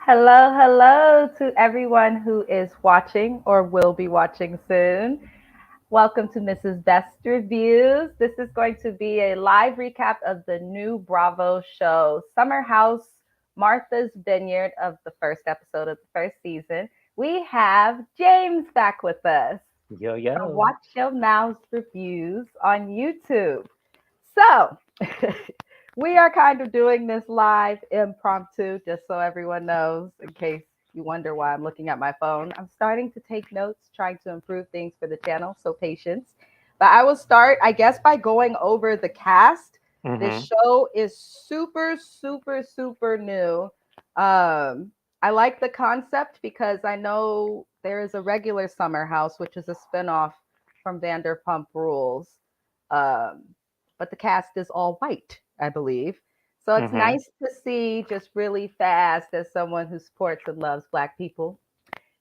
Hello, hello to everyone who is watching or will be watching soon. Welcome to Mrs. Best Reviews. This is going to be a live recap of the new Bravo show, Summer House Martha's Vineyard, of the first episode of the first season. We have James back with us. Yo, yo. Watch Your Mouths Reviews on YouTube. So, we are kind of doing this live impromptu, just so everyone knows, in case you wonder why I'm looking at my phone. I'm starting to take notes, trying to improve things for the channel, so patience. But I will start, I guess, by going over the cast. This Mm-hmm. show is super, super, super new. I like the concept because I know there is a regular Summer House, which is a spinoff from Vanderpump Rules. Um, but the cast is all white, I believe. So it's Mm-hmm. nice to see, just really fast, as someone who supports and loves Black people.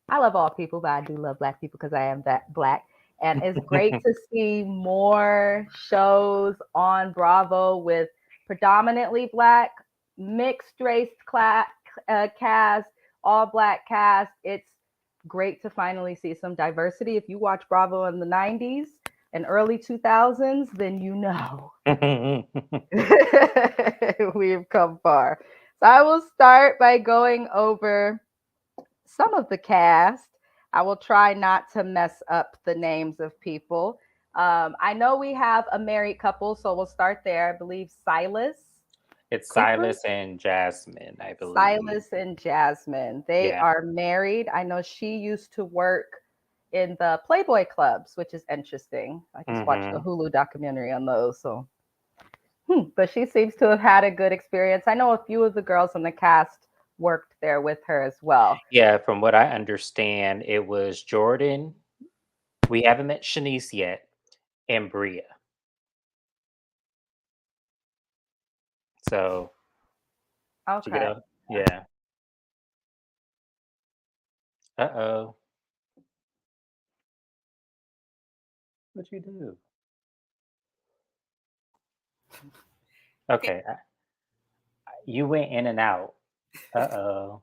I love all people, but I do love Black people because I am that Black. And it's great to see more shows on Bravo with predominantly Black, mixed race cast, all Black cast. It's great to finally see some diversity. If you watch Bravo in the 90s and early 2000s, then you know we've come far. So I will start by going over some of the cast. I will try not to mess up the names of people. I know we have a married couple, so we'll start there. I believe It's Cooper, Silas and Jasmine, I believe. Silas and Jasmine. They Yeah. are married. I know she used to work in the Playboy clubs, which is interesting. I just watched a Mm-hmm. Hulu documentary on those, so but she seems to have had a good experience. I know a few of the girls on the cast worked there with her as well. Yeah, from what I understand, it was Jordan. We haven't met Shanice yet, and Bria. So, did you Okay. get a yeah. Uh-oh. What'd you do? Okay, Okay. You went in and out. Uh-oh.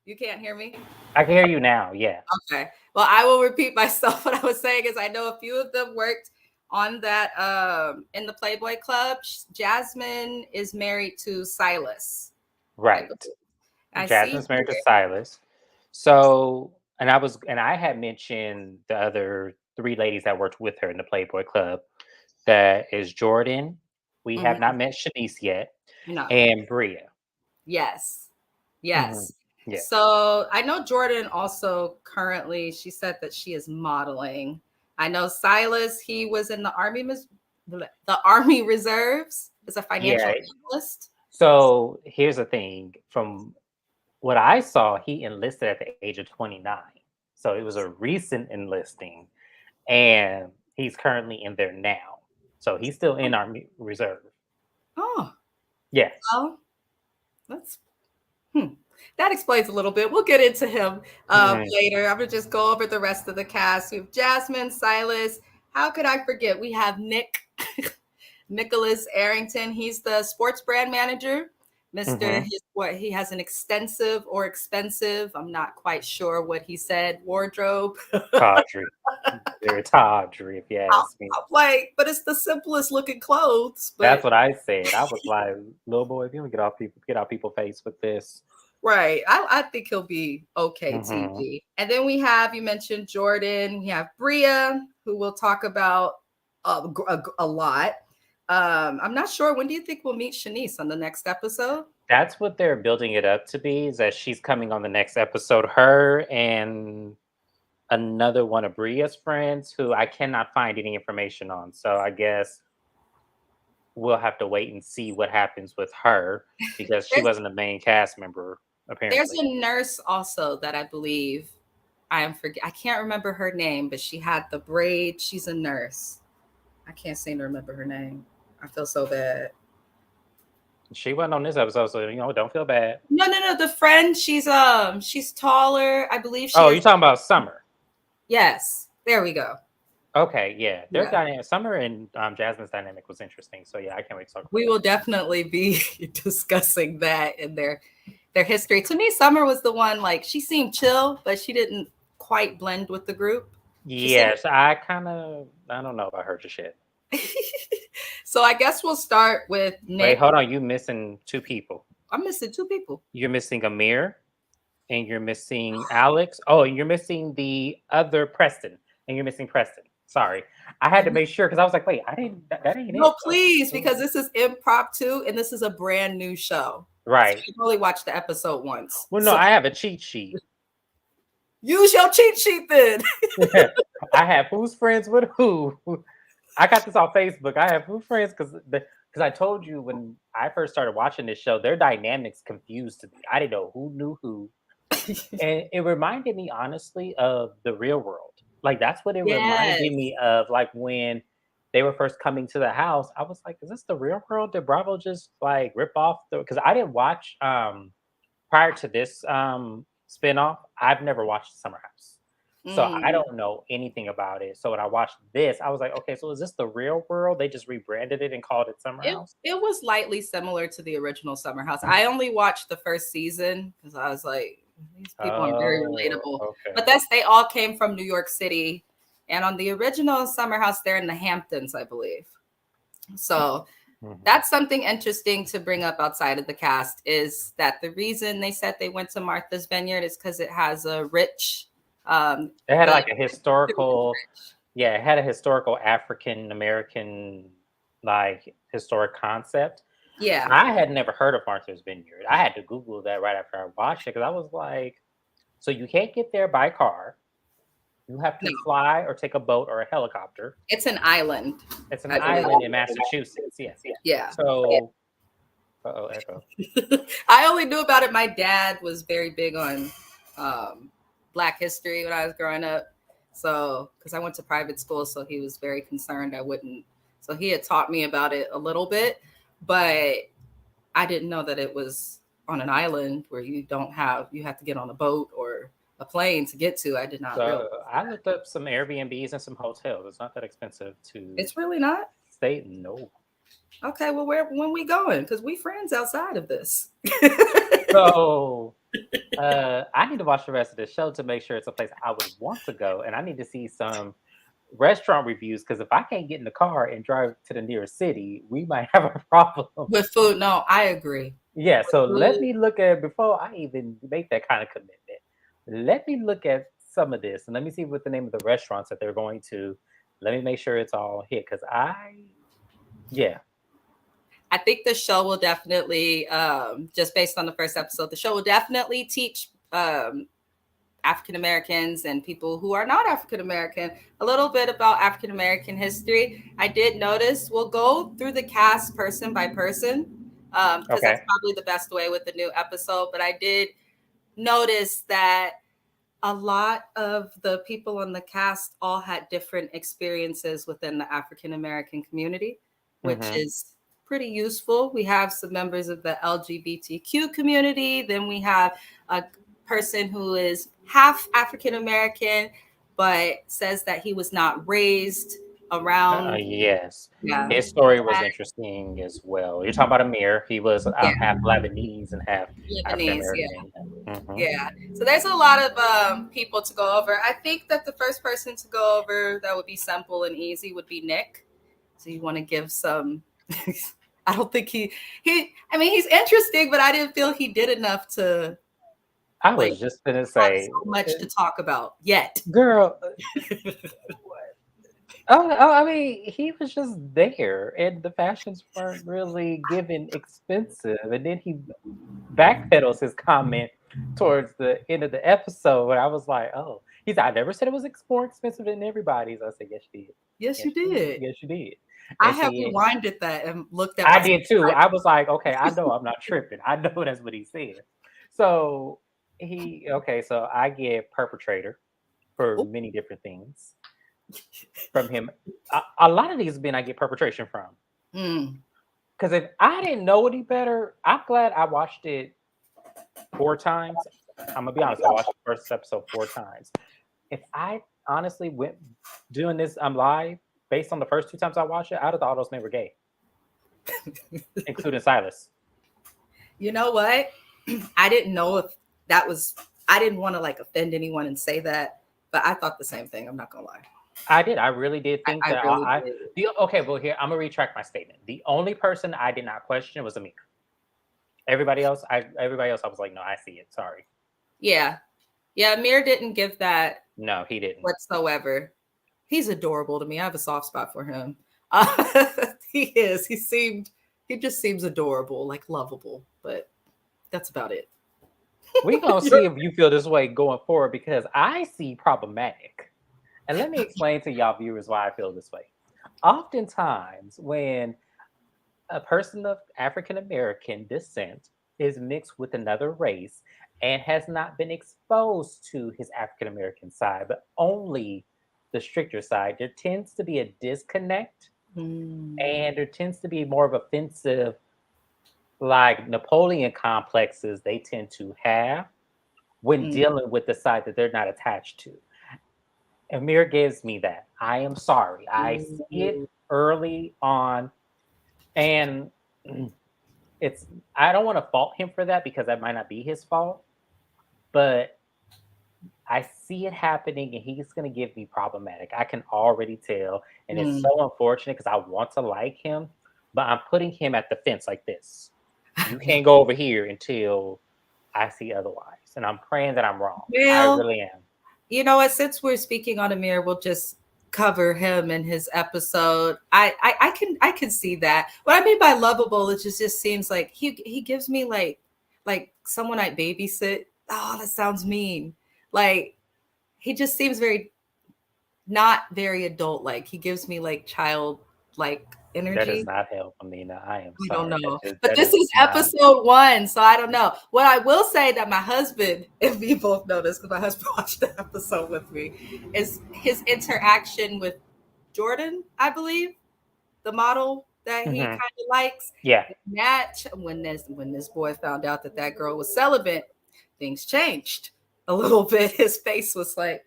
you can't hear me? I can hear you now. Yeah. Okay. Well, I will repeat myself. What I was saying is I know a few of them worked on that in the Playboy Club. Jasmine is married to Silas, I Right. believe. I see Jasmine's married to here. Silas. So, and I had mentioned the other three ladies that worked with her in the Playboy Club. That is Jordan. We have Mhm. not met Shanice yet, No. and Bria. Yes. Hmm. Yes. Yeah. So I know Jordan also currently, she said that she is modeling. I know Silas, he was in the the Army Reserves as a financial Yeah. analyst. So here's the thing. From what I saw, he enlisted at the age of 29. So it was a recent enlisting, and he's currently in there now. So he's still in Army Reserve. Oh, Yeah. well, that's hmm. That explains a little bit. We'll get into him Mhm. later. I'm gonna just go over the rest of the cast. We have Jasmine, Silas. How could I forget? We have Nick, Nicholas Arrington. He's the sports brand manager. Mr. Mhm. His, what he has an extensive or expensive, I'm not quite sure what he said, wardrobe. Tawdry. Very tawdry, if you ask me. I'm like, but it's the simplest looking clothes. That's But what I said. I was like, little boy, if you don't get off people face with this. right. I think he'll be okay Hmm. TV. And then we have, you mentioned Jordan. We have Bria, who we'll talk about a lot. I'm not sure. When do you think we'll meet Shanice on the next episode? That's what they're building it up to be, is that she's coming on the next episode. Her and another one of Bria's friends who I cannot find any information on. So I guess we'll have to wait and see what happens with her because she There's, wasn't a main cast member, there's apparently. a nurse also that I believe I can't remember her name, but she had the braid. She's a nurse. I can't seem to remember her name. I feel so bad. She wasn't on this episode, so don't feel bad. No. The friend, she's taller. I believe she Oh, has. you're talking about Summer. Yes, there we go. Okay, yeah, their Yeah, dynamic, Summer and Jasmine's dynamic was interesting. So yeah, I can't wait to talk about we that. will definitely be discussing that in there their history. To me, Summer was the one, like, she seemed chill, but she didn't quite blend with the group. Yes, I don't know about her just yet. So I guess we'll start with Nick. Wait, hold on. You missing 2 people. I'm missing 2 people. You're missing Amir, and you're missing Alex. Oh, and you're missing the other Preston, and you're missing Preston. Sorry, I had to make sure because I was like, wait, I didn't. That ain't it. No, please, because this is impromptu and this is a brand new show. Right. So you've only watched the episode once. Well, no, So I have a cheat sheet. use your cheat sheet then. I have who's friends with who. I got this on Facebook. I have who friends because I told you when I first started watching this show, their dynamics confused me. I didn't know who knew who, and it reminded me honestly of the Real World. Like that's what it reminded me of. Like when they were first coming to the house, I was like, "Is this the Real World? Did Bravo just like rip off the?" Because I didn't watch prior to this spinoff. I've never watched Summer House. So I don't know anything about it. So when I watched this, I was like, okay, so is this the Real World? They just rebranded it and called it Summer House? It was lightly similar to the original Summer House. I only watched the first season because I was like, these people are very relatable. Okay. But they all came from New York City. And on the original Summer House, they're in the Hamptons, I believe. So that's something interesting to bring up outside of the cast is that the reason they said they went to Martha's Vineyard is because it has a rich... it had like a historical, it had a historical African American like historic concept. Yeah, I had never heard of Martha's Vineyard. I had to Google that right after I watched it because I was like, so you can't get there by car. You have to fly or take a boat or a helicopter. It's an island. It's an island in Massachusetts. Yes. Yeah. So, echo. I only knew about it. My dad was very big on Black history when I was growing up. So, because I went to private school, so he was very concerned I wouldn't. So he had taught me about it a little bit, but I didn't know that it was on an island where you have to get on a boat or a plane to get to. I did not realize. I looked up some Airbnbs and some hotels. It's not that expensive to. It's really not? Stay no. Okay, well, when we going? Because we friends outside of this. So I need to watch the rest of the show to make sure it's a place I would want to go, and I need to see some restaurant reviews because if I can't get in the car and drive to the nearest city, we might have a problem with food. No, I agree. Yeah, so let me look at before I even make that kind of commitment. Let me look at some of this and let me see what the name of the restaurants that they're going to. Let me make sure it's all hit because I think the show will definitely, just based on the first episode, the show will definitely teach African Americans and people who are not African American a little bit about African American history. I did notice we'll go through the cast person by person because that's probably the best way with the new episode. But I did notice that a lot of the people on the cast all had different experiences within the African American community, which is pretty useful. We have some members of the LGBTQ community. Then we have a person who is half African American, but says that he was not raised around. Yes. Yeah. His story was interesting as well. You're talking about Amir. He was half Lebanese and half Lebanese. Yeah. So there's a lot of people to go over. I think that the first person to go over that would be simple and easy would be Nick. So you want to give some. I don't think he's interesting, but I didn't feel he did enough to. I was just gonna say so much to talk about yet, girl. I mean, he was just there, and the fashions weren't really given expensive. And then he backpedals his comment towards the end of the episode, and I was like, "Oh, he's. I never said it was more expensive than everybody's." I said, "Yes, you did. Yes, you did. Yes, you did." I have rewinded that and looked at. I did too. I was like, "Okay, I know I'm not tripping. I know that's what he said." So so I get perpetrator for many different things. From him, a lot of these men I get perpetration from. Because if I didn't know any better, I'm glad I watched it 4 times. I'm gonna be honest, I watched the first episode 4 times. If I honestly went doing this, I'm live based on the first 2 times I watched it, I'd have thought those men were gay, including Silas. You know what? I didn't know if that was, I didn't want to like offend anyone and say that, but I thought the same thing. I'm not gonna lie. I did. I really did think I that really I did. okay, well here I'm gonna retract my statement. The only person I did not question was Amir. Everybody else, I was like, no, I see it. Sorry. Yeah. Yeah, Amir didn't give that No, he didn't. whatsoever. He's adorable to me. I have a soft spot for him. He is. He just seems adorable, like lovable, but that's about it. We're gonna see if you feel this way going forward because I see problematic. And let me explain to y'all viewers why I feel this way. Oftentimes, when a person of African American descent is mixed with another race and has not been exposed to his African American side, but only the stricter side, there tends to be a disconnect and there tends to be more of offensive, like Napoleon complexes they tend to have when dealing with the side that they're not attached to. Amir gives me that. I am sorry. I see it early on, and it's I don't want to fault him for that because that might not be his fault, but I see it happening and he's going to give me problematic. I can already tell, and it's so unfortunate because I want to like him, but I'm putting him at the fence like this. You can't go over here until I see otherwise, and I'm praying that I'm wrong. Well, I really am. You know what? Since we're speaking on Amir, we'll just cover him in his episode. I can see that. What I mean by lovable, it just seems like he gives me like someone I babysit. Oh, that sounds mean. Like he just seems not very adult like. He gives me like child like energy. That does not help, Aminah. I am I sorry. don't know. That But this is not... episode 1, so I don't know. What I will say that my husband, if we both know this, because my husband watched the episode with me, is his interaction with Jordan, I believe, the model that he kind of likes. Yeah. Match when this boy found out that girl was celibate, things changed a little bit. His face was like,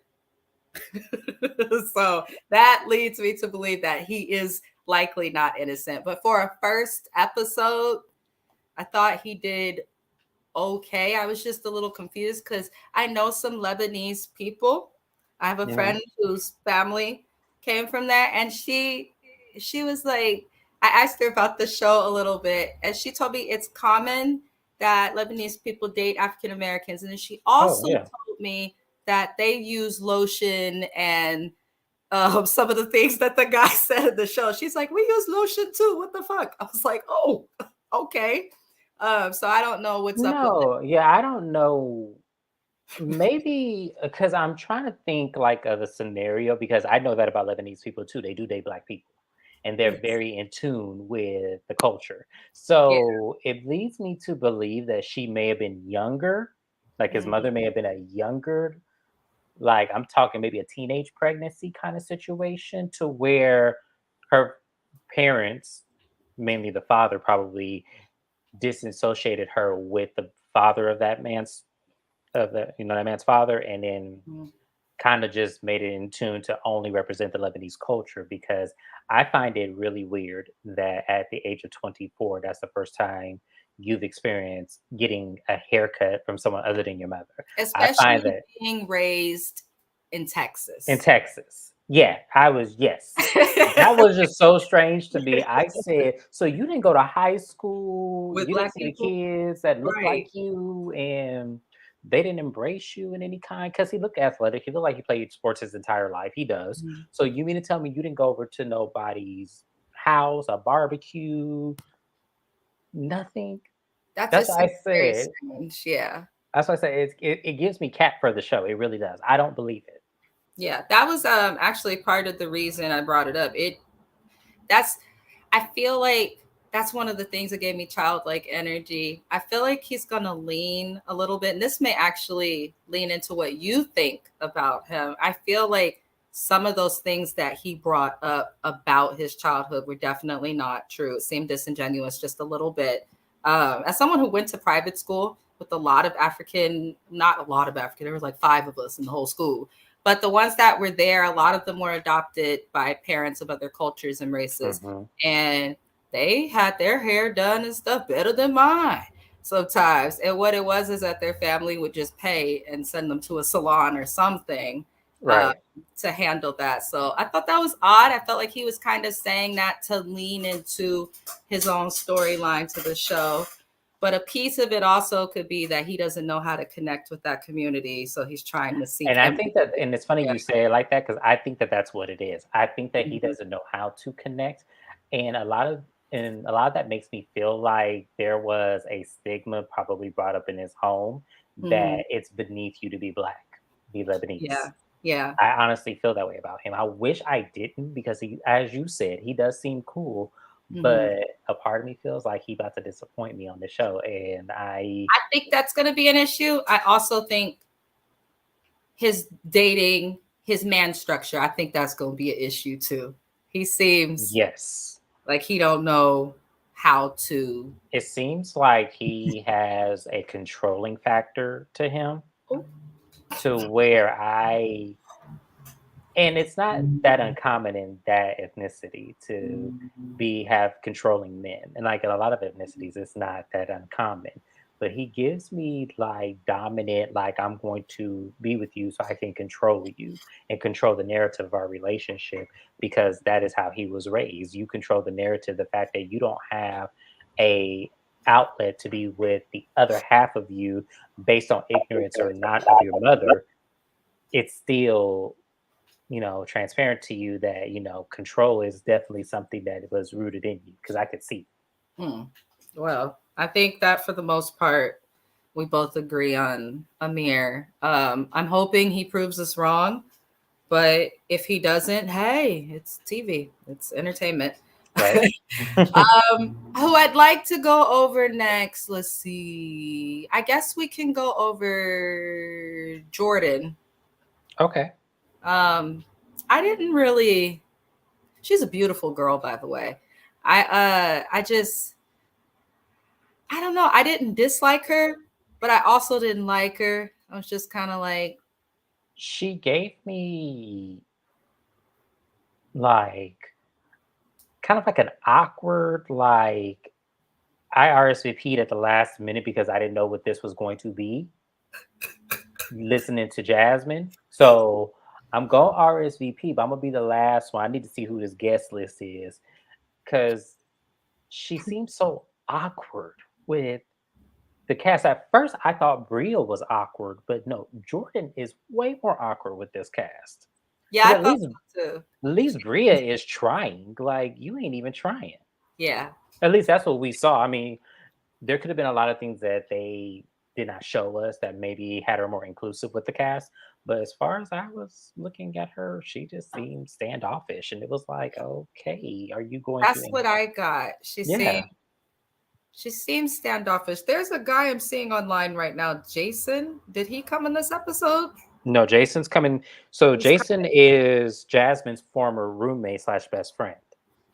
so that leads me to believe that he is likely not innocent. But for a first episode, I thought he did okay. I was just a little confused because I know some Lebanese people. I have a friend whose family came from there, and she was like, I asked her about the show a little bit, and she told me it's common that Lebanese people date African Americans, and then she also told me that they use lotion and some of the things that the guy said in the show. She's like, we use lotion too. What the fuck? I was like, oh, okay. So I don't know what's up with it. Yeah, I don't know. Maybe because I'm trying to think like of a scenario because I know that about Lebanese people too. They do date Black people and they're very in tune with the culture. So it leads me to believe that she may have been younger. Like his mother may have been a younger, like I'm talking maybe a teenage pregnancy kind of situation to where her parents, mainly the father, probably disassociated her with the father of that man's that man's father, and then kind of just made it in tune to only represent the Lebanese culture. Because I find it really weird that at the age of 24, that's the first time you've experienced getting a haircut from someone other than your mother. Especially I find that being raised in Texas. Yeah, I was, yes. That was just so strange to me. I said, so you didn't go to high school, with you Black didn't see people? the kids that look like you, and they didn't embrace you in any kind? Because he looked athletic. He looked like he played sports his entire life. He does. So you mean to tell me you didn't go over to nobody's house, a barbecue, nothing? That's what I said. Strange. Yeah. That's why I say it gives me cat for the show. It really does. I don't believe it. Yeah, that was actually part of the reason I brought it up. I feel like that's one of the things that gave me childlike energy. I feel like he's gonna lean a little bit, and this may actually lean into what you think about him. I feel like some of those things that he brought up about his childhood were definitely not true. It seemed disingenuous just a little bit. As someone who went to private school with not a lot of African, there was like 5 of us in the whole school. But the ones that were there, a lot of them were adopted by parents of other cultures and races. And they had their hair done and stuff better than mine. sometimes. And what it was is that their family would just pay and send them to a salon or something Right. to handle that. So I thought that was odd. I felt like he was kind of saying that to lean into his own storyline to the show. But a piece of it also could be that he doesn't know how to connect with that community. So he's trying to seek And I think that, and it's funny Yeah. you say it like that, because I think that that's what it is. I think that he Mhm. doesn't know how to connect, and a lot of that makes me feel like there was a stigma probably brought up in his home Mhm. that it's beneath you to be black, be Lebanese. Yeah. Yeah. I honestly feel that way about him. I wish I didn't, because he, as you said, he does seem cool, Mhm. but a part of me feels like he about to disappoint me on the show, and I think that's going to be an issue. I also think his dating, his man structure, I think that's going to be an issue too. He seems yes. like he don't know how to. It seems like he has a controlling factor to him, Oh, to where and it's not that uncommon in that ethnicity to have controlling men. And like in a lot of ethnicities, it's not that uncommon. But he gives me like dominant, like I'm going to be with you so I can control you and control the narrative of our relationship, because that is how he was raised. You control the narrative, the fact that you don't have a outlet to be with the other half of you based on ignorance or not of your mother. It's still, transparent to you that, control is definitely something that was rooted in you, because I could see. hmm. Well, I think that for the most part, we both agree on Amir. I'm hoping he proves us wrong, but if he doesn't, hey, it's TV, it's entertainment. Right. Who I'd like to go over next? Let's see. I guess we can go over Jordan. Okay. Um, I didn't really. She's a beautiful girl, by the way. I just I don't know. I didn't dislike her, but I also didn't like her. I was just kind of like, She gave me like kind of like an awkward, like I RSVP'd at the last minute because I didn't know what this was going to be, listening to Jasmine. So I'm going RSVP, but I'm gonna be the last one. I need to see who this guest list is, because she seems so awkward with the cast. At first, I thought Bria was awkward, but no, Jordan is way more awkward with this cast. yeah, Because I at thought least, so too. Bria is trying. Like, you ain't even trying. Yeah, At least that's what we saw. I mean, there could have been a lot of things that they did not show us that maybe had her more inclusive with the cast. But as far as I was looking at her, she just seemed standoffish, and it was like, okay, are you going to? that's what I got. Yeah. She seems standoffish. There's a guy I'm seeing online right now, Jason. Did he come in this episode? No, Jason's coming. So He's Jason is Jasmine's former roommate slash best friend.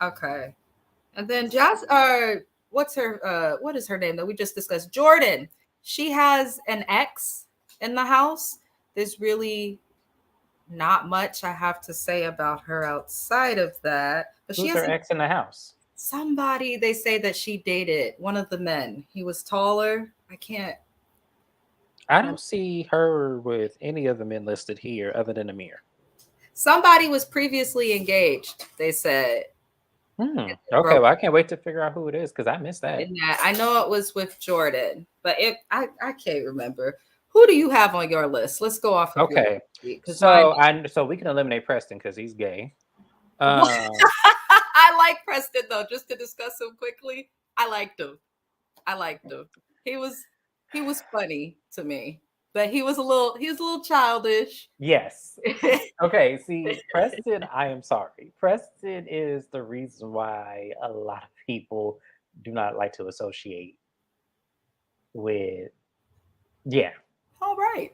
okay. And then what is her name that we just discussed? Jordan. She has an ex in the house. There's really not much I have to say about her outside of that. But she Who's has her ex in the house? somebody they say that she dated, one of the men. He was taller. I don't see her with any of the men listed here other than Amir. Somebody was previously engaged, they said. Okay, Broke well, I can't wait to figure out who it is, because I missed that. in that. I know it was with Jordan, but I can't remember. Who do you have on your list? Let's go off of your Okay, because mine. so we can eliminate Preston because he's gay. Uh, I like Preston though. Just to discuss him quickly, I liked him. I liked him. He was funny to me, but he was a little childish. yes. Okay, see, Preston, I am sorry. Preston is the reason why a lot of people do not like to associate with, yeah. All right.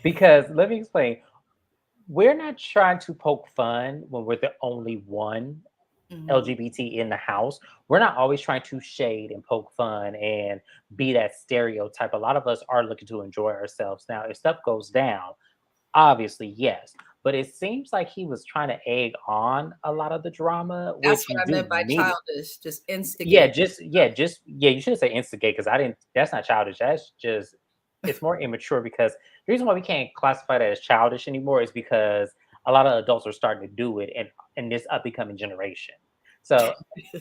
Because let me explain. We're not trying to poke fun when we're the only one Mhm. LGBT in the house. We're not always trying to shade and poke fun and be that stereotype. A lot of us are looking to enjoy ourselves. Now, if stuff goes down, obviously, yes. but it seems like he was trying to egg on a lot of the drama, That's which what you I do meant by need. childish. Just Yeah, instigate. you should say instigate because I didn't. That's not childish. That's just it's more immature because the reason why we can't classify that as childish anymore is because a lot of adults are starting to do it in this up and coming generation. So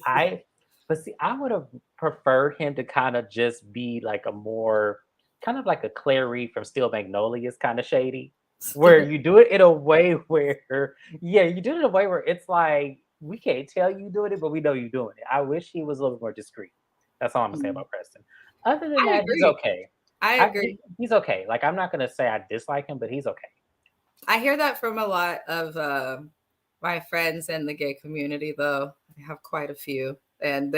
I, but see, I would have preferred him to kind of just be like a more kind of like a Clary from Steel Magnolias kind of shady, where you do it in a way where yeah, you do it in a way where it's like we can't tell you doing it, but we know you doing it. I wish he was a little more discreet. That's all I'm gonna say about Preston. Other than I that, he's agree. okay. I agree. He's okay. Like I'm not gonna say I dislike him, but he's okay. I hear that from a lot of my friends in the gay community, though. I have quite a few, and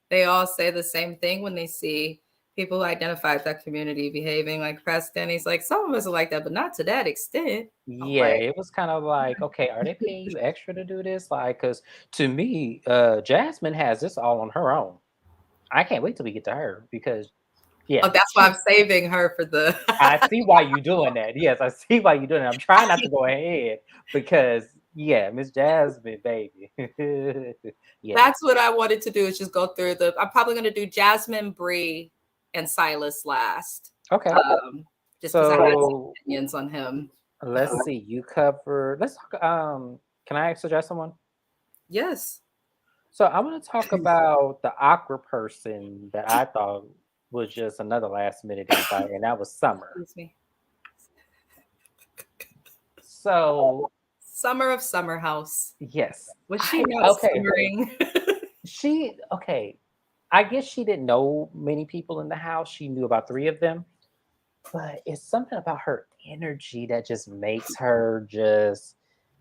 they all say the same thing when they see people who identify with that community behaving like Preston. He's like, some of us are like that, but not to that extent. I'm Yeah, like, it was kind of like, okay, are they paying you extra to do this? Like, because to me, Jasmine has this all on her own. I can't wait till we get to her because, oh, yeah, that's why I'm saving her for the. I see why you're doing that. Yes, I see why you're doing it. I'm trying not to go ahead because, yeah, Miss Jasmine, baby. Yeah. That's what I wanted to do is just go through the. I'm probably going to do Jasmine, Bree, and Silas last. Okay. Just because I had some So opinions on him. let's see. You covered. Let's talk. Can I suggest someone? Yes. So I want to talk about the awkward person that I thought was just another last minute invite, and that was Summer. Excuse me. So Summer of Summer House. yes, Was she not okay. summering? She okay. I guess she didn't know many people in the house. She knew about 3 of them, but it's something about her energy that just makes her just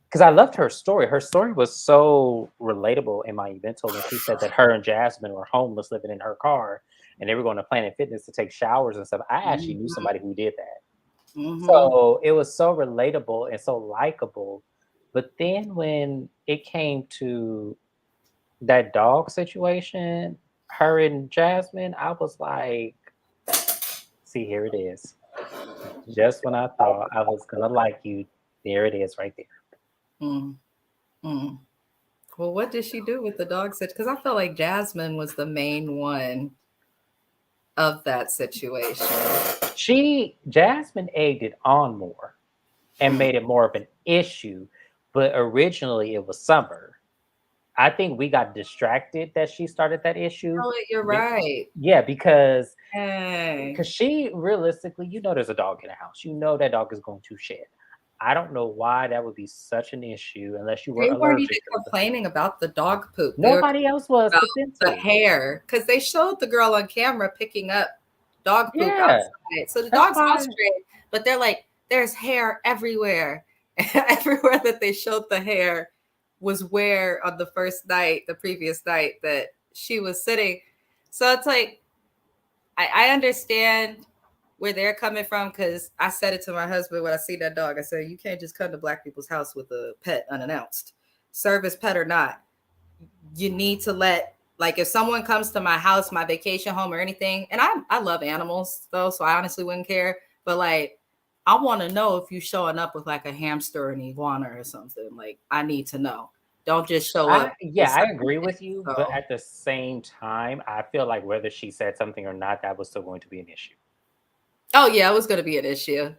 because I loved her story. Her story was so relatable in my event when she said that her and Jasmine were homeless living in her car and they were going to Planet Fitness to take showers and stuff. I actually knew somebody who did that. Mm-hmm. So it was so relatable and so likable. But then when it came to that dog situation, her and Jasmine, I was like, see, here it is. Just when I thought I was gonna like you, there it is right there. Mm-hmm. Well, what did she do with the dog situation? Because I felt like Jasmine was the main one of that situation. Jasmine egged it on more and made it more of an issue, but originally it was Summer. I think we got distracted that she started that issue. Oh, you're right. Yeah, because Hey. she realistically, there's a dog in the house. That dog is going to shed. I don't know why that would be such an issue unless you were They weren't allergic. even complaining about the dog poop. Nobody else was about but them the two. hair because they showed the girl on camera picking up dog poop outside. So the dog's house straight, but they're like, there's hair everywhere. Everywhere that they showed the hair was where on the previous night that she was sitting. So it's like, I understand where they're coming from because I said it to my husband when I see that dog. I said, you can't just come to Black people's house with a pet unannounced, service pet or not. You need to let, like, if someone comes to my house, my vacation home or anything, and I love animals though, so I honestly wouldn't care. But like, I want to know if you showing up with like a hamster or an iguana or something. Like, I need to know. Don't just show up. I agree with you, but at the same time, I feel like whether she said something or not, that was still going to be an issue. Oh yeah, it was going to be an issue.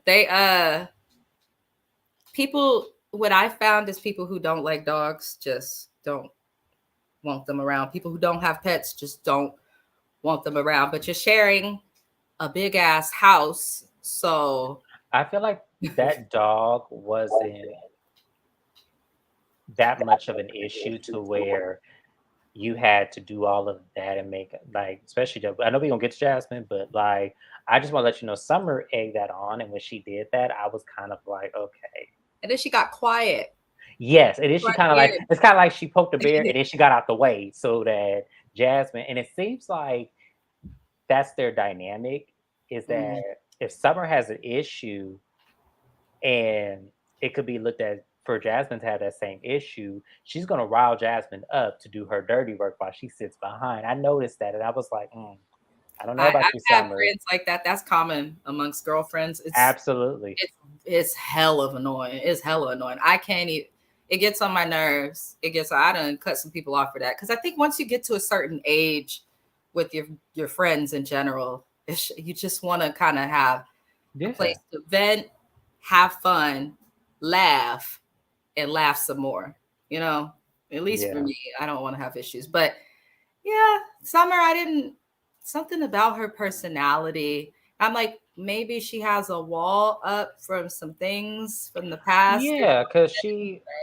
What I found is people who don't like dogs just don't want them around. People who don't have pets just don't want them around. But you're sharing a big ass house, so I feel like that dog wasn't that much of an issue to where you had to do all of that and make like, especially I know we're gonna get to Jasmine, but like I just want to let you know Summer egged that on, and when she did that, I was kind of like, okay. And then she got quiet. Yes, it is. She kind of like it's kind of like she poked the bear and then she got out the way so that Jasmine, and it seems like that's their dynamic, is that if Summer has an issue and it could be looked at for Jasmine to have that same issue, she's gonna rile Jasmine up to do her dirty work while she sits behind. I noticed that and I was like, I don't know about you, I've had Summer. friends like that. That's common amongst girlfriends. Absolutely. It's it's hell of annoying. It's hella annoying. I can't even. It gets on my nerves. I done cut some people off for that because I think once you get to a certain age with your friends in general, you just want to kind of have a place to vent, have fun, laugh, and laugh some more. You know, at least for me, I don't want to have issues. But yeah, Summer, something about her personality. I'm like, maybe she has a wall up from some things from the past. Yeah, because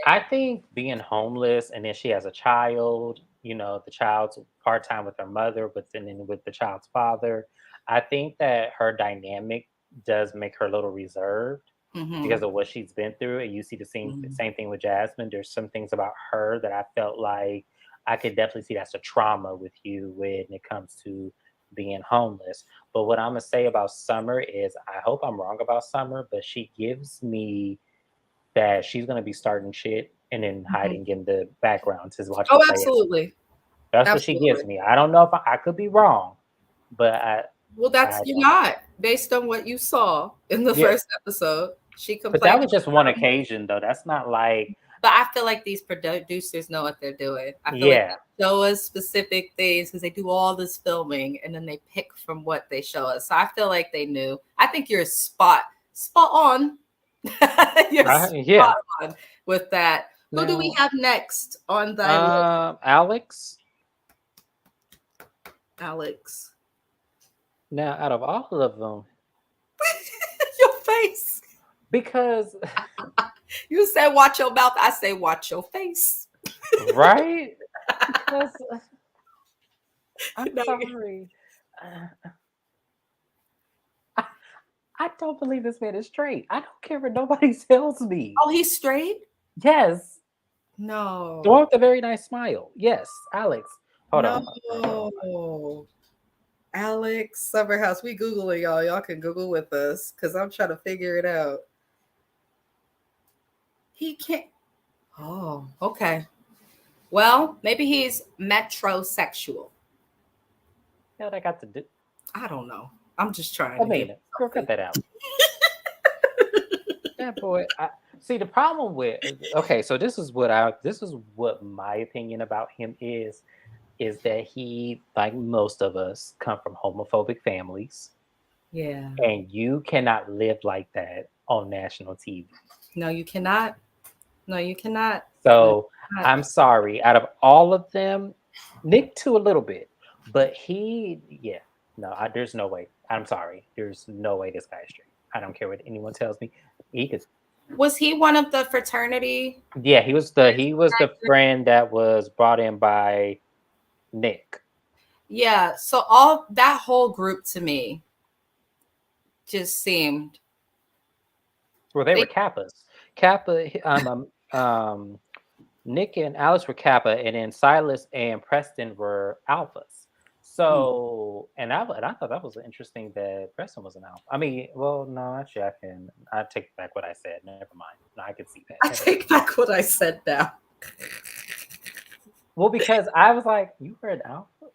I think being homeless and then she has a child, the child's part-time with her mother, but then with the child's father. I think that her dynamic does make her a little reserved because of what she's been through. And you see the same thing with Jasmine. There's some things about her that I felt like I could definitely see that's a trauma with you when it comes to being homeless. But what I'm gonna say about Summer is I hope I'm wrong about Summer, but she gives me that she's gonna be starting shit and then hiding in the background to watch. Oh, absolutely. That's what she gives me. I don't know if I could be wrong, but you're not based on what you saw in the first episode. She complained. But that was just one occasion, though. That's not like. But I feel like these producers know what they're doing. I feel like they show us specific things because they do all this filming and then they pick from what they show us. So I feel like they knew. I think you're spot on. You're spot on with that. Who do we have next on the Alex? Alex. Now, out of all of them, your face. Because you said watch your mouth, I say watch your face. Right? Because I'm sorry. I don't believe this man is straight. I don't care what nobody tells me. Oh, he's straight? Yes. No. The one with a very nice smile. Yes, Alex. Hold on. No. Alex Summerhouse. We Googling y'all. Y'all can Google with us because I'm trying to figure it out. He can't. Oh, okay. Well, maybe he's metrosexual. What I got to do? I don't know. I'm just trying. Girl, cut that out. That boy. See, the problem with so this is what my opinion about him is that he, like most of us, come from homophobic families. Yeah. And you cannot live like that on national TV. No, you cannot. No, you cannot. So I'm sorry. Out of all of them, Nick too a little bit, but there's no way. I'm sorry. There's no way this guy is straight. I don't care what anyone tells me. Was he one of the fraternity? Yeah, he was the friend that was brought in by Nick. Yeah. So all that whole group to me just seemed. Well, they were Kappas. Kappa. Nick and Alex were Kappa, and then Silas and Preston were Alphas. So, and I thought that was interesting that Preston was an Alpha. I mean, well, no, actually, I take back what I said. Never mind. No, I can see that. I take back what I said now. Well, because I was like, you were an Alpha?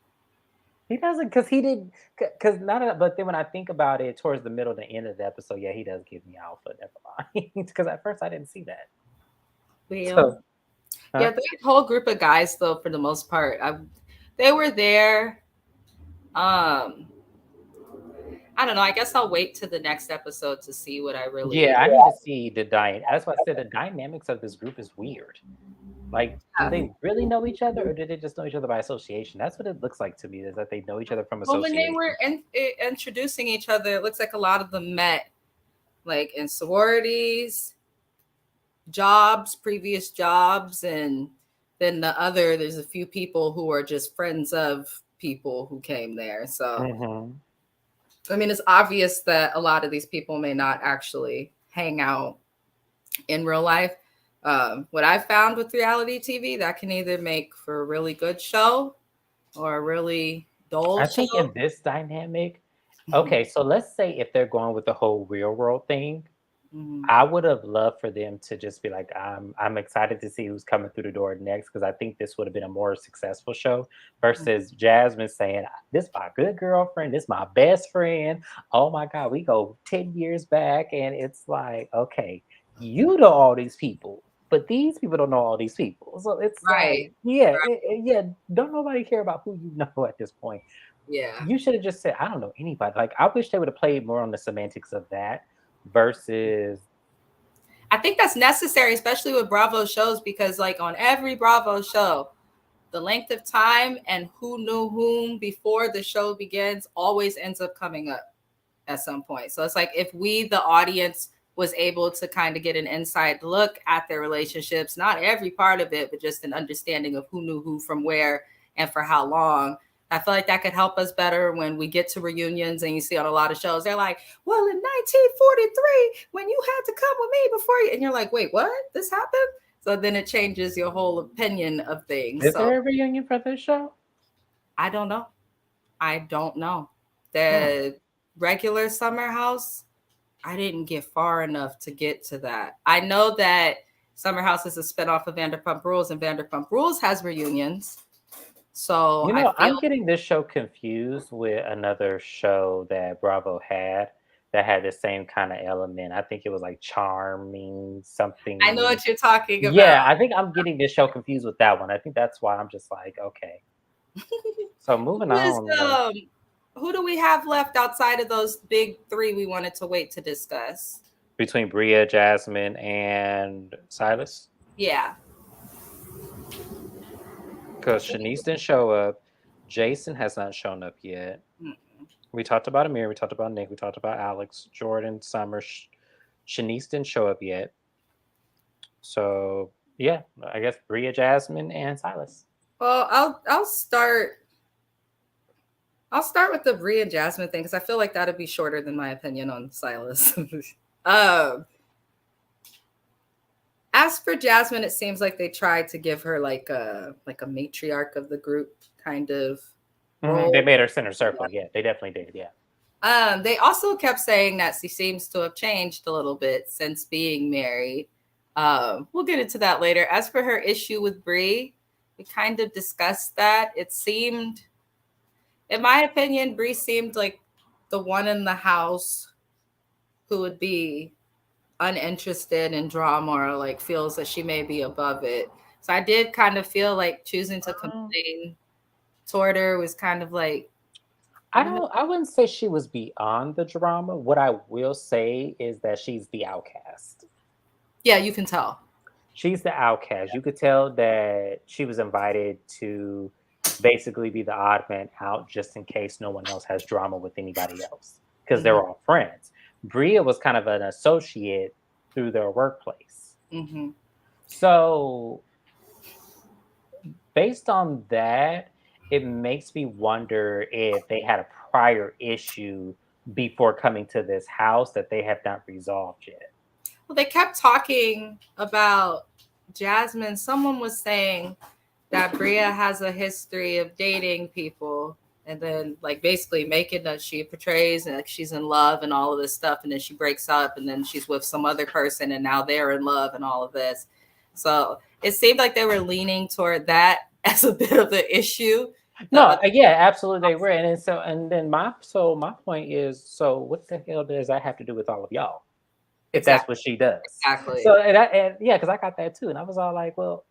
He doesn't, because he didn't, because none of that, but then when I think about it towards the middle, the end of the episode, yeah, he does give me Alpha. Never mind. Because at first I didn't see that. Well, yeah, the whole group of guys, though, for the most part, they were there. I don't know. I guess I'll wait to the next episode to see what I really. Yeah, I need to see the dynamic. That's why I said the dynamics of this group is weird. Like, do they really know each other, or did they just know each other by association? That's what it looks like to me. Is that they know each other from association. Well, when they were introducing each other, it looks like a lot of them met, like in sororities, previous jobs, and then there's a few people who are just friends of people who came there. So, I mean, it's obvious that a lot of these people may not actually hang out in real life. What I found with reality TV, that can either make for a really good show or a really dull show. I think in this dynamic, okay, so let's say if they're going with the whole real world thing, I would have loved for them to just be like, I'm excited to see who's coming through the door next, because I think this would have been a more successful show versus Jasmine saying, "This my good girlfriend, this my best friend. Oh my God, we go 10 years back." And it's like, okay, you know all these people, but these people don't know all these people. So it's like, Right. yeah, yeah, don't nobody care about who you know at this point. Yeah. You should have just said, I don't know anybody. Like, I wish they would have played more on the semantics of that versus. I think that's necessary, especially with Bravo shows, because like on every Bravo show, the length of time and who knew whom before the show begins always ends up coming up at some point. So it's like if we, the audience, was able to kind of get an inside look at their relationships, not every part of it, but just an understanding of who knew who from where and for how long. I feel like that could help us better when we get to reunions and you see on a lot of shows, they're like, well, in 1943, when you had to come with me before you, and you're like, wait, what? This happened? So then it changes your whole opinion of things. Is So there a reunion for this show? I don't know. I don't know. The regular Summer House, I didn't get far enough to get to that. I know that Summer House is a spinoff of Vanderpump Rules, and Vanderpump Rules has reunions. So I feel I'm getting this show confused with another show that Bravo had that had the same kind of element. I think it was like Charming something. I know what you're talking about. Yeah, I think I'm getting this show confused with that one. I think that's why I'm just like, okay. So moving on. Who do we have left outside of those big three we wanted to wait to discuss? Between Bria, Jasmine, and Silas? Yeah. Because Shanice didn't show up. Jason has not shown up yet. We talked about Amir. We talked about Nick. We talked about Alex, Jordan, Summer. Shanice didn't show up yet. So yeah, I guess Bria, Jasmine, and Silas. Well, I'll start with the Bria and Jasmine thing because I feel like that'd be shorter than my opinion on Silas. As for Jasmine, it seems like they tried to give her like a matriarch of the group kind of role. They made her center circle. Yeah, they definitely did. Yeah. They also kept saying that she seems to have changed a little bit since being married. We'll get into that later. As for her issue with Bree, we kind of discussed that. It seemed, in my opinion, Bree seemed like the one in the house who would be uninterested in drama or like feels that she may be above it. So I did kind of feel like choosing to complain toward her was kind of like, I wouldn't say she was beyond the drama. What I will say is that she's the outcast. Yeah, you can tell. She's the outcast. You could tell that she was invited to basically be the odd man out just in case no one else has drama with anybody else because they're all friends. Bria was kind of an associate through their workplace. So based on that, it makes me wonder if they had a prior issue before coming to this house that they have not resolved yet. Well, they kept talking about Jasmine. Someone was saying that Bria has a history of dating people and then like basically making that she portrays and like she's in love and all of this stuff. And then she breaks up and then she's with some other person and now they're in love and all of this. So it seemed like they were leaning toward that as a bit of an issue. No, yeah, absolutely they were. And then my point is, so what the hell does that have to do with all of y'all? If that's what she does. Exactly. So yeah, because I got that too. And I was all like, well,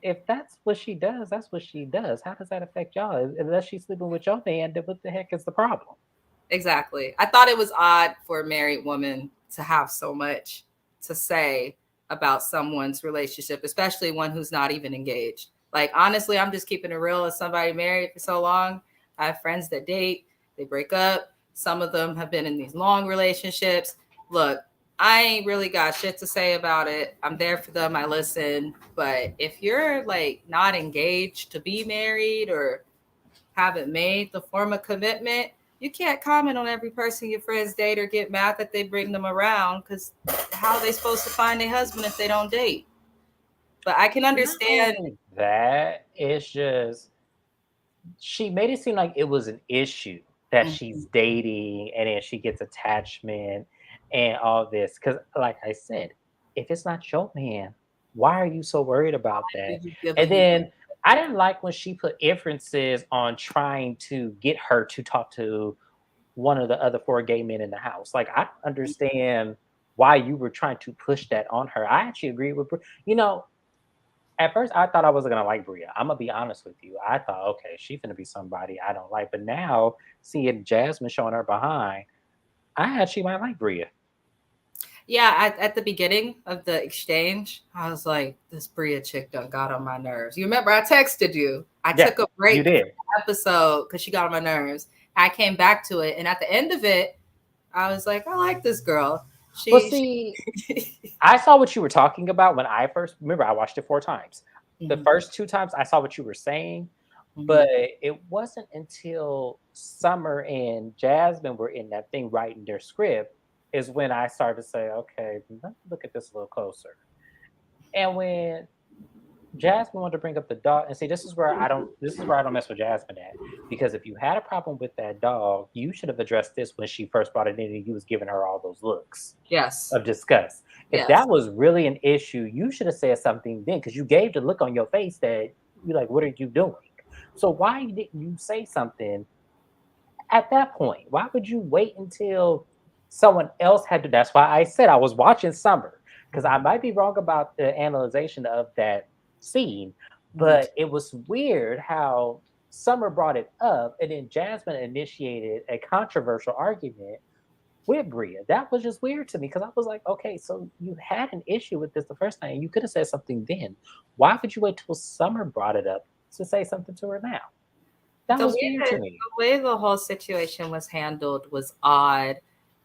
if that's what she does, that's what she does. How does that affect y'all? Unless she's sleeping with your man, then what the heck is the problem? Exactly. I thought it was odd for a married woman to have so much to say about someone's relationship, especially one who's not even engaged. Like, honestly, I'm just keeping it real. As somebody married for so long, I have friends that date, they break up. Some of them have been in these long relationships. Look, I ain't really got shit to say about it. I'm there for them. I listen. But if you're like not engaged to be married or haven't made the form of commitment, you can't comment on every person your friends date or get mad that they bring them around because how are they supposed to find a husband if they don't date? But I can understand that. It's just she made it seem like it was an issue that she's dating and then she gets attachment and all this. Because, like I said, if it's not your man, why are you so worried about that? Did you give And him- then I didn't like when she put inferences on trying to get her to talk to one of the other four gay men in the house. Like, I understand why you were trying to push that on her. I actually agree with, you know, at first I thought I wasn't gonna like Bria. I'm gonna be honest with you. I thought, okay, she's gonna be somebody I don't like. But now seeing Jasmine showing her behind, I actually might like Bria. Yeah, at the beginning of the exchange, I was like, this Bria chick done got on my nerves. You remember I texted you. I Yeah, took a you break from did. the episode because she got on my nerves. I came back to it, and at the end of it, I was like, I like this girl. Well, see, I saw what you were talking about when I first remember. I watched it 4 times. The Mhm. first 2 times I saw what you were saying, but it wasn't until Summer and Jasmine were in that thing writing their script is when I started to say, okay, let's look at this a little closer. And when Jasmine wanted to bring up the dog, and see, this is where I don't mess with Jasmine at, because if you had a problem with that dog, you should have addressed this when she first brought it in and you was giving her all those looks Yes. of disgust. If Yes. that was really an issue, you should have said something then, because you gave the look on your face that you're like, what are you doing? So why didn't you say something at that point? Why would you wait until someone else had to? That's why I said I was watching Summer, because I might be wrong about the analyzation of that scene, but it was weird how Summer brought it up and then Jasmine initiated a controversial argument with Bria. That was just weird to me, because I was like, okay, so you had an issue with this the first time. You could have said something then. Why would you wait till Summer brought it up to say something to her now? That was weird to me. The way the whole situation was handled was odd,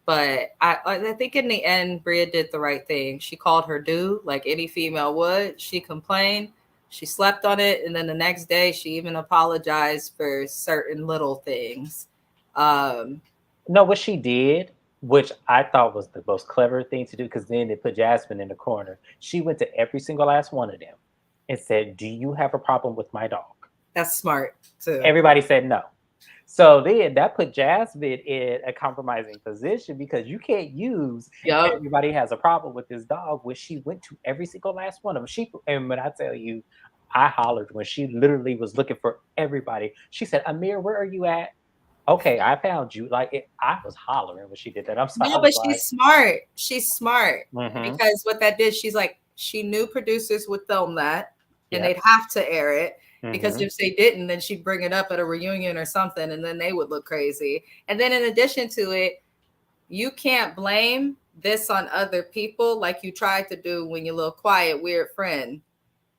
but I think in the end, Bria did the right thing. She called her dude, like any female would. She complained, she slept on it, and then the next day, she even apologized for certain little things. No, what she did, which I thought was the most clever thing to do, because then they put Jasmine in the corner. She went to every single last one of them and said, do you have a problem with my dog? That's smart too. Everybody said no. So then that put Jasmine in a compromising position, because you can't use everybody has a problem with this dog, when she went to every single last one of them. And when I tell you, I hollered when she literally was looking for everybody. She said, Amir, where are you at? Okay, I found you. Like, I was hollering when she did that. I'm sorry. No, but she's smart. She's smart Mhm. because what that did, she's like, she knew producers would film that and Yep. they'd have to air it, because Mhm. if they didn't, then she'd bring it up at a reunion or something, and then they would look crazy. And then in addition to it, you can't blame this on other people like you tried to do when your little quiet, weird friend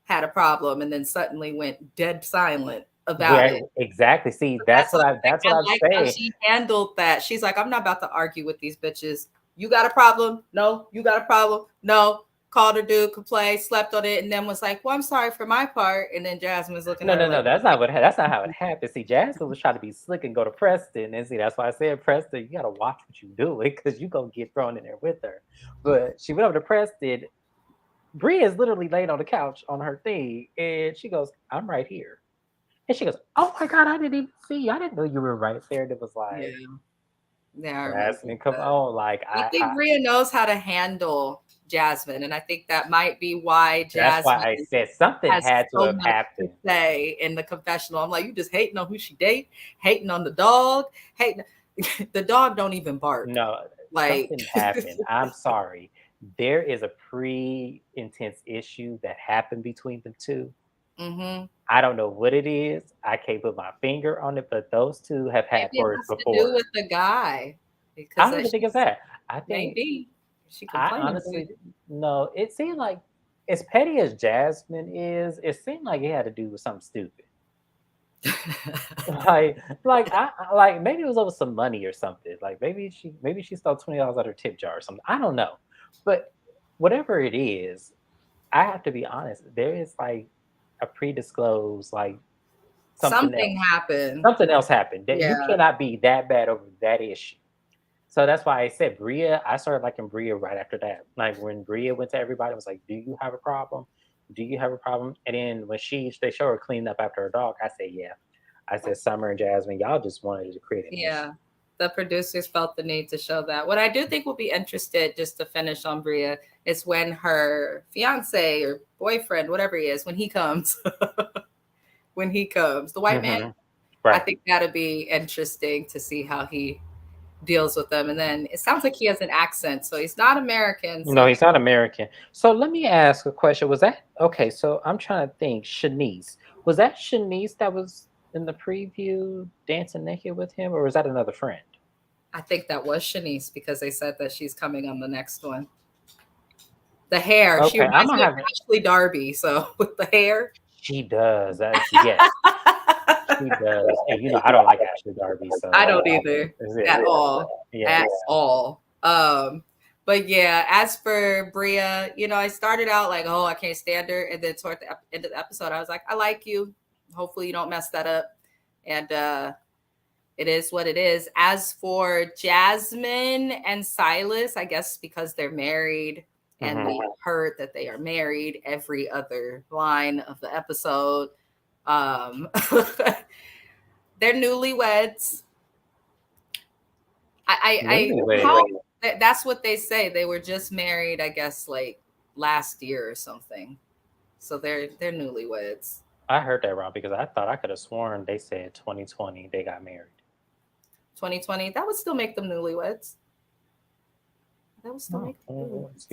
had a problem and then suddenly went dead silent about it. Exactly. See, So that's what I'm like how saying. she handled that. She's like, I'm not about to argue with these bitches. You got a problem? No. You got a problem? No. Called her dude, complained, slept on it, and then was like, well, I'm sorry for my part. And then Jasmine's looking No, at her no, no. like, That's not how it happened. See, Jasmine was trying to be slick and go to Preston, and see, that's why I said, Preston, you gotta watch what you doing, because you gonna get thrown in there with her. But she went over to Preston. Bria is literally laid on the couch on her thing, and she goes, "I'm right here." And she goes, "Oh my god, I didn't even see you. I didn't know you were right there." And it was like, yeah, I remember. Jasmine, come on, like I think Bria knows how to handle Jasmine, and I think that might be why that's why Jasmine I said something has had to so have much to happened. say in the confessional. I'm like, you just hating on who she date, hating on the dog, hating. The dog don't even bark. No, Like something happened. I'm sorry. There is a pre-intense issue that happened between the two. I don't know what it is. I can't put my finger on it, but those two have had maybe it words has to do before. with the guy I because don't even think it's that. I think maybe she I complaining. honestly no. It seemed like, as petty as Jasmine is, it seemed like it had to do with something stupid. Like maybe it was over some money or something. Like maybe she stole $20 out of her tip jar or something. I don't know, but whatever it is, I have to be honest. There is like a pre-disclosed like Something happened. something else happened that you Yeah. cannot be that bad over that issue. So that's why I said Bria. I started liking Bria right after that. Like when Bria went to everybody, I was like, "Do you have a problem? Do you have a problem?" And then when they show her cleaning up after her dog, I said, "Yeah." I said, Summer and Jasmine, y'all just wanted to create an issue. the producers felt the need to show that. What I do think will be interested, just to finish on Bria, is when her fiance or boyfriend, whatever he is, when he comes, the white man. Right. I think that'll be interesting to see how he deals with them. And then it sounds like he has an accent, so he's not American. So. No, he's not American. So let me ask a question. Was that okay? So I'm trying to think. Shanice, was that Shanice that was in the preview dancing naked with him, or was that another friend? I think that was Shanice because they said that she's coming on the next one. The hair, Okay, she reminds me of Ashley Darby. So with the hair, she does. That's yes, she does. And you know, I don't like Ashley Darby, so I don't either at all. Yeah. At all. But yeah, as for Bria, you know, I started out like, oh, I can't stand her, and then toward the end of the episode, I was like, I like you. Hopefully, you don't mess that up. And it is what it is. As for Jasmine and Silas, I guess because they're married and we heard that they are married every other line of the episode. They're newlyweds. That's what they say. They were just married, I guess, like last year or something. So they're newlyweds. I heard that wrong because I thought I could have sworn they said 2020 they got married. 2020, that would still make them newlyweds. That would still make them newlyweds.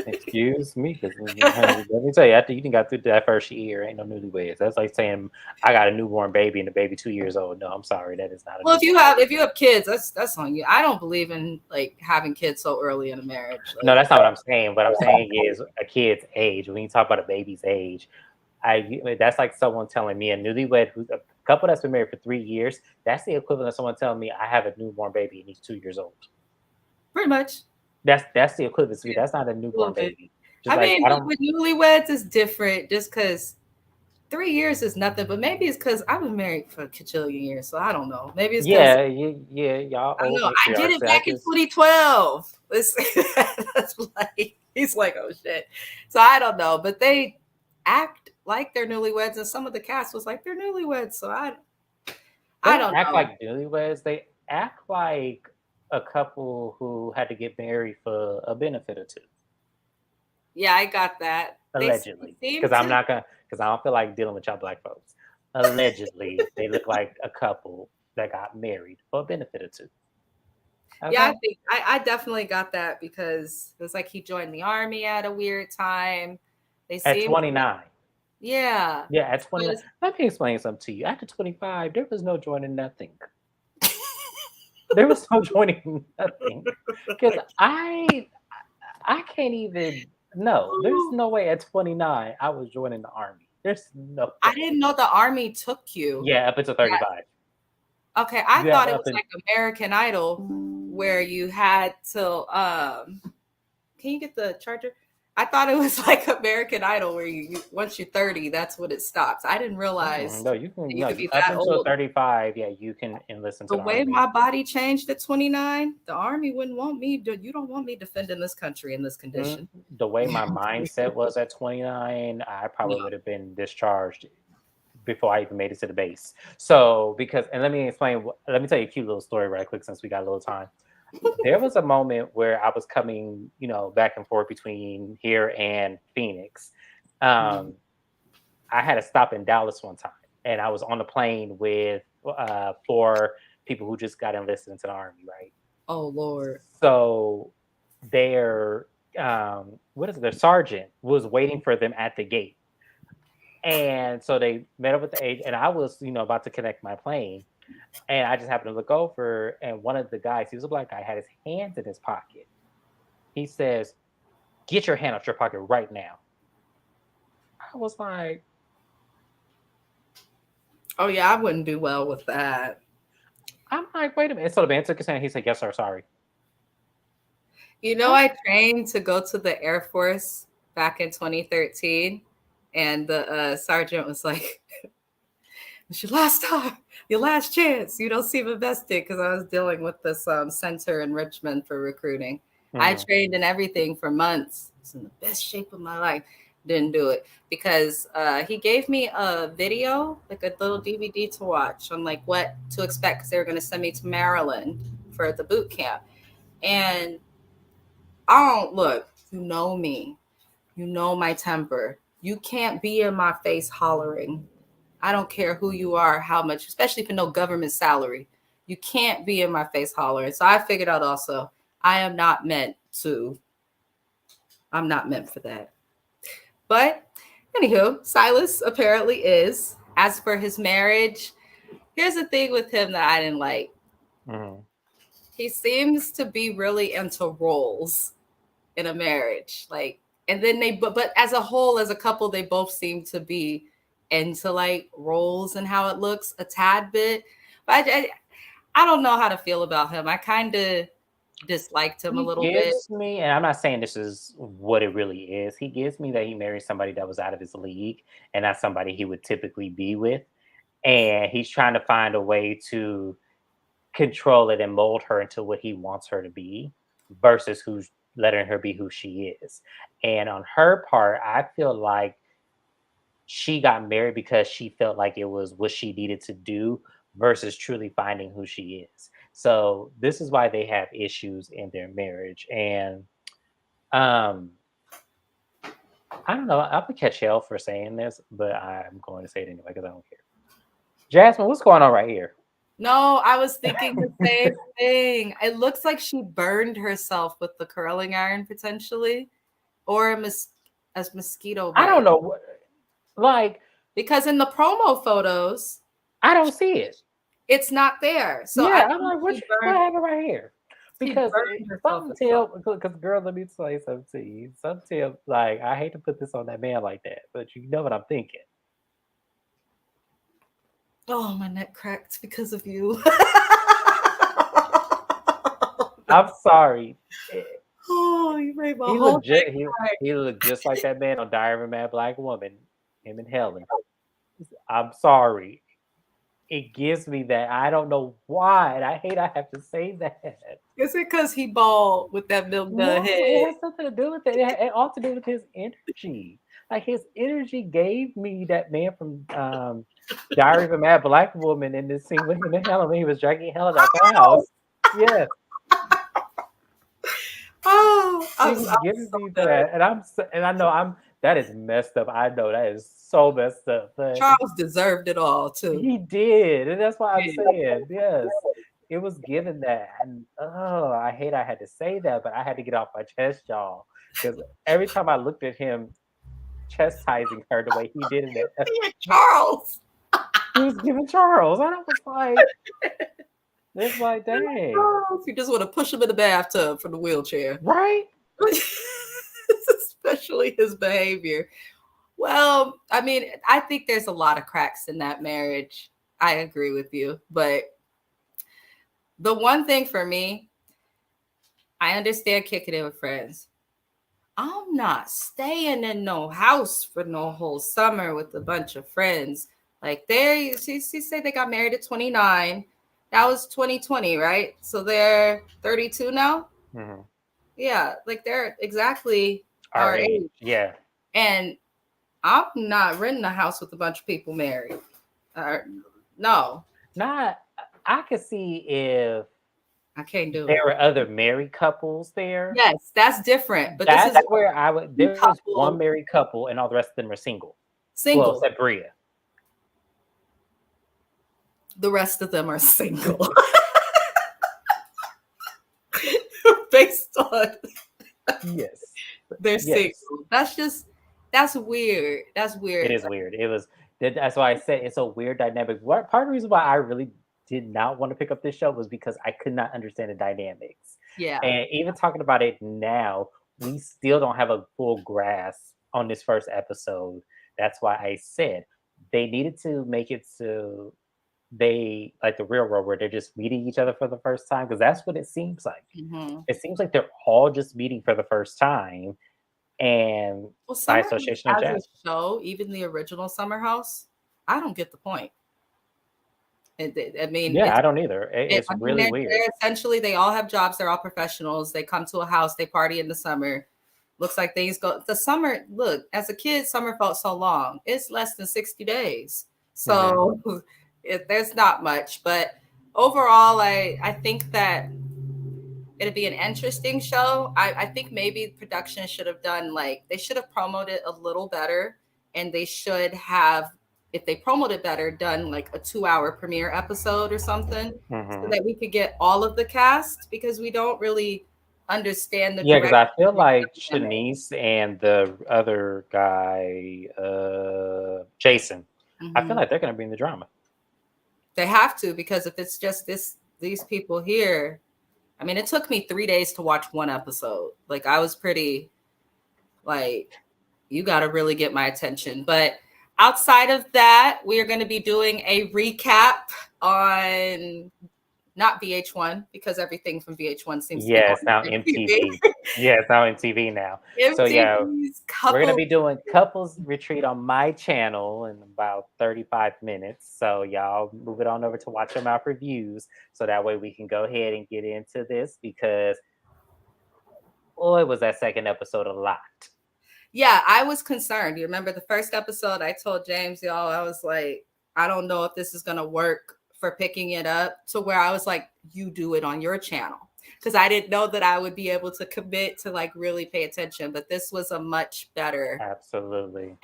Excuse me. Let me tell you, after you got through that first year, ain't no newlyweds. That's like saying I got a newborn baby and the baby 2 years old. No, I'm sorry, that is not. Well, if you have kids, that's on you. I don't believe in like having kids so early in a marriage. Like, no, that's not what I'm saying. What I'm saying is a kid's age. When you talk about a baby's age, that's like someone telling me a newlywed who's a couple that's been married for 3 years. That's the equivalent of someone telling me I have a newborn baby and he's 2 years old. Pretty much. That's the equivalent. That's not a newborn baby. Just with newlyweds, it's different. Just because 3 years is nothing, but maybe it's because I've been married for a kajillion years, so I don't know. Maybe it's yeah, y'all. I don't know. I did it back in 2012. That's like he's like, oh shit. So I don't know, but they act like they're newlyweds, and some of the cast was like they're newlyweds. So I don't act know. like newlyweds. They act like a couple who had to get married for a benefit or two. Yeah, I got that. Allegedly, because I don't feel like dealing with y'all black folks. Allegedly, they look like a couple that got married for a benefit or two. Okay. Yeah, I think I definitely got that because it was like he joined the army at a weird time. At 29. Yeah. Yeah, at 29. Let me explain something to you. After 25, there was no joining nothing. There was no joining nothing. Because I can't even, no, there's no way at 29 I was joining the army. There's no way. I didn't know the army took you. Yeah, up until 35. Okay, I thought it was like American Idol where you had to, can you get the charger? I thought it was like American Idol where you once you're 30, that's when it stops. I didn't realize. No, you can be that up until old. 35. Yeah, you can listen to the way my body changed at 29. The army wouldn't want me. You don't want me defending this country in this condition. The way my mindset was at 29, I probably would have been discharged before I even made it to the base. So let me tell you a cute little story right quick since we got a little time. There was a moment where I was coming, back and forth between here and Phoenix. I had to stop in Dallas one time, and I was on the plane with 4 people who just got enlisted into the army, right? Oh Lord! So their sergeant was waiting for them at the gate, and so they met up with the agent, and I was, about to connect my plane. And I just happened to look over, and one of the guys, he was a black guy, had his hands in his pocket. He says, "Get your hand off your pocket right now." I was like, "Oh yeah, I wouldn't do well with that." I'm like, "Wait a minute." So the man took his hand. He said, "Yes, sir. Sorry." I trained to go to the Air Force back in 2013, and the sergeant was like, "It's your last time, your last chance. You don't seem invested," because I was dealing with this center in Richmond for recruiting. I trained in everything for months. I was in the best shape of my life. didn't do it because he gave me a video, like a little DVD to watch on like what to expect because they were going to send me to Maryland for the boot camp. And I don't look, you know me, you know my temper. You can't be in my face hollering. I don't care who you are, how much, especially for no government salary. You can't be in my face hollering. So I figured out also, I'm not meant for that. But anywho, Silas apparently is. As for his marriage, here's the thing with him that I didn't like. Mm-hmm. He seems to be really into roles in a marriage. Like, and then but as a whole, as a couple, they both seem to be into like roles and how it looks a tad bit. But I don't know how to feel about him. I kind of disliked him a little bit. Gives me, and I'm not saying this is what it really is. He gives me that he married somebody that was out of his league and not somebody he would typically be with. And he's trying to find a way to control it and mold her into what he wants her to be versus who's letting her be who she is. And on her part, I feel like she got married because she felt like it was what she needed to do versus truly finding who she is. So this is why they have issues in their marriage. And I don't know, I'm gonna catch hell for saying this, but I'm going to say it anyway because I don't care. Jasmine, what's going on right here? No, I was thinking the same thing. It looks like she burned herself with the curling iron potentially, or a mosquito bite. I don't know, like, because in the promo photos, I don't see it. It's not there. So yeah, I'm like, what happened right here? Because because girl, let me say something to you. Sometimes, like, I hate to put this on that man like that, but you know what I'm thinking. Oh, my neck cracked because of you. I'm sorry. Oh, you made my he whole looked he looked just like that man on Diary of a Mad Black Woman, him and Helen. I'm sorry. It gives me that. I don't know why, and I hate I have to say that. Is it because he bald with that milk dud head? It has something to do with it. It all to do with his energy. Like, his energy gave me that man from Diary of a Mad Black Woman in this scene with him and Helen when he was dragging Helen out the house. Yes. Oh, he was giving me that, and I know that is messed up. I know that is so messed up. But Charles deserved it all too. He did, and that's why I'm saying yes. It was given that, and I hate I had to say that, but I had to get off my chest, y'all, because every time I looked at him chastising her the way he did it, Charles, he was giving Charles, and I was like, it's like, dang, Charles, you just want to push him in the bathtub from the wheelchair, right? Especially his behavior. Well, I mean, I think there's a lot of cracks in that marriage. I agree with you, but the one thing for me, I understand kicking it with friends. I'm not staying in no house for no whole summer with a bunch of friends. Like she said they got married at 29. That was 2020, right? So they're 32 now. Mm-hmm. Yeah, like they're exactly our age. Yeah. And I'm not renting a house with a bunch of people married. No. I could see if I can't do it. There were other married couples there. Yes, that's different. But that's where I would. There was one married couple, and all the rest of them are single. Single. Well, except Bria. The rest of them are single. Based on yes, they're single. That's weird. That's weird. It is weird. That's why I said it's a weird dynamic. Part of the reason why I really did not want to pick up this show was because I could not understand the dynamics. Yeah. And even talking about it now, we still don't have a full grasp on this first episode. That's why I said they needed to make it so they, like the real world, where they're just meeting each other for the first time, because that's what it seems like. Mm-hmm. It seems like they're all just meeting for the first time. And by association of jazz. Show, even the original Summer House, I don't get the point. I mean, I don't either. It's really weird. Essentially, they all have jobs. They're all professionals. They come to a house. They party in the summer. looks like things go. The summer, look, as a kid, summer felt so long. It's less than 60 days. So there's not much. But overall, I think that it'd be an interesting show. I think maybe production should have done they should have promoted it a little better, and they should have, if they promoted better, done like a 2-hour premiere episode or something, so that we could get all of the cast, because we don't really understand the Yeah, because I feel direction. like Shanice and the other guy, Jason, I feel like they're going to bring the drama. They have to, because if it's just these people here, I mean, it took me 3 days to watch one episode. Like, I was pretty you got to really get my attention. But outside of that, we are going to be doing a recap on not VH1, because everything from VH1 seems to be Yes, now on MTV. Yeah, it's now MTV now. So yeah, we're gonna be doing couples retreat on my channel in about 35 minutes. So y'all move it on over to Watch Your Mouth Reviews, so that way we can go ahead and get into this, because it was that second episode a lot. Yeah, I was concerned. You remember the first episode? I told James, y'all, I was like, I don't know if this is gonna work for picking it up, to where I was like, you do it on your channel, because I didn't know that I would be able to commit to really pay attention. But this was a much better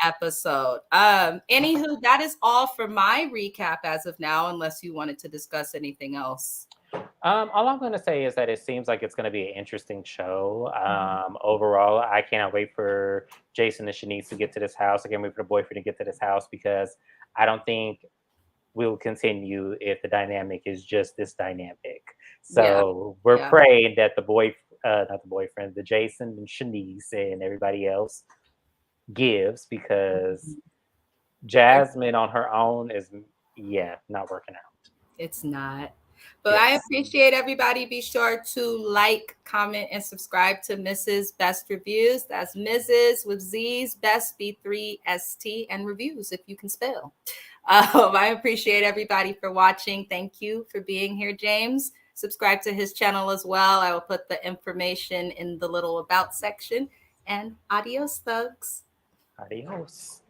episode. Anywho, that is all for my recap as of now, unless you wanted to discuss anything else. All I'm going to say is that it seems like it's going to be an interesting show. Overall, I cannot wait for Jason and Shanice to get to this house. I can't wait for the boyfriend to get to this house, because I don't think we'll continue if the dynamic is just this dynamic. So we're praying that the Jason and Shanice and everybody else gives, because Jasmine on her own is, not working out. It's not. But I appreciate everybody. Be sure to like, comment, and subscribe to Mrs. Best Reviews. That's Mrs. with Z's, Best B3ST, and Reviews, if you can spell. I appreciate everybody for watching. Thank you for being here, James. Subscribe to his channel as well. I will put the information in the little about section. And adios, thugs. Adios.